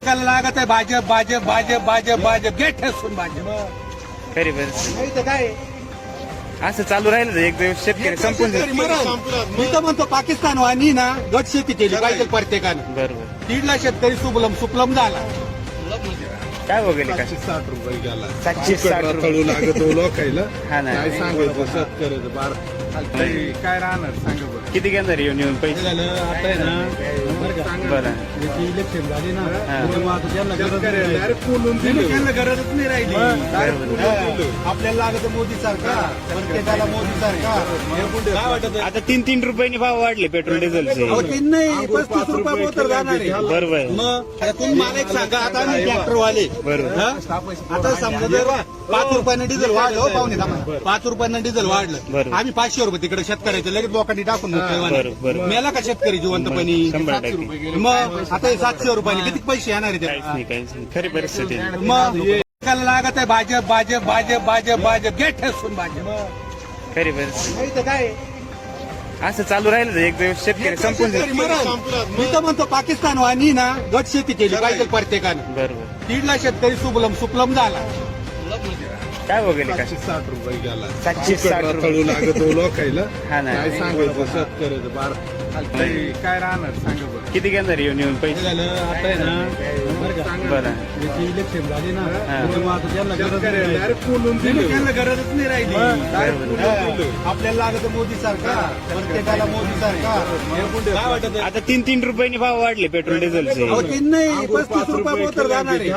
लागत आहे भाजप भाजप भाजप भाजप भाजप गेट ठेसून भाजप खरी बरं काय असं चालू राहिलं तर एक दिवस शेतकरी संपून जाईल. मी तर म्हणतो पाकिस्तान वाणी ना गट शेती केली पाहिजे प्रत्येकानं. बरोबर 1.5 शेतकरी सुफलम झाला. काय वगैरे का 760 रुपये गेला 760 रुपये. तळू लागतो लोकायला हा ना काय सांगायचं शेतकऱ्याचं बार काय राहणार सांगा बरं. किती घेणार येऊन पैसे झालं आता आहे ना बरं इलेक्शन झाली ना हा. तेव्हा आता त्यांना गरज नाही राहिली. डायरेक्ट बोलून दिलं. त्यांना गरजच नाही राहिली. डायरेक्ट बोलून दिलं. आपल्याला लागत मोदी सरकार प्रत्येकाला मोदी सरकार काय वाटत आता 3-3 रुपयांनी भाव वाढले पेट्रोल डिझेलचे. अहो तीन नाही 35 रुपये तर जाणार आहे. बरोबर मग आता तुम्ही मला एक सांगा आता आम्ही ट्रॅक्टरवाले बरोबर आता समजा जर 5 रुपयानं डिझेल वाढलं हो पाहुणे थांबा. 5 रुपयानं डिझेल वाढलं बरोबर. आम्ही 500 रुपये तिकडे शेतकऱ्याचे लगेच लोकांनी टाकून बरोबर, बरोबर. मेला का शेतकरी जिवंतपणी 100%. मग आता हे 700 रुपयाने किती पैसे येणार आहे काहीच नाही काहीच नाही खरी परिस्थिती आहे. मग लागत आहे भाजप भाजप भाजप भाजप भाजप गेट ठेसून भाजप खरी परिस्थिती काय असं चालू राहिलं तर एक दिवस शेतकरी संपून जाईल. मी तर म्हणतो पाकिस्तान वाणी ना गट शेती केली पाहिजे प्रत्येकानं. बरोबर 1.5 शेतकरी सुफलम झाला. काय वगैरे का 760 रुपये गेला 760 रुपये. तळू लागतो लोकायला हा ना काय सांगायचं शेतकऱ्याचं बार काय राहणार सांगा बरं. किती घेणार येऊन पैसे झालं आता आहे ना बरं इलेक्शन झाली ना हा. तेव्हा आता त्यांना गरज नाही राहिली. डायरेक्ट बोलून दिलं. त्यांना गरजच नाही राहिली. डायरेक्ट बोलून दिलं. आपल्याला लागत मोदी सरकार प्रत्येकाला मोदी सरकार काय वाटत आता 3-3 रुपयांनी भाव वाढले पेट्रोल डिझेलचे. अहो तीन नाही 35 रुपये तर जाणार आहे.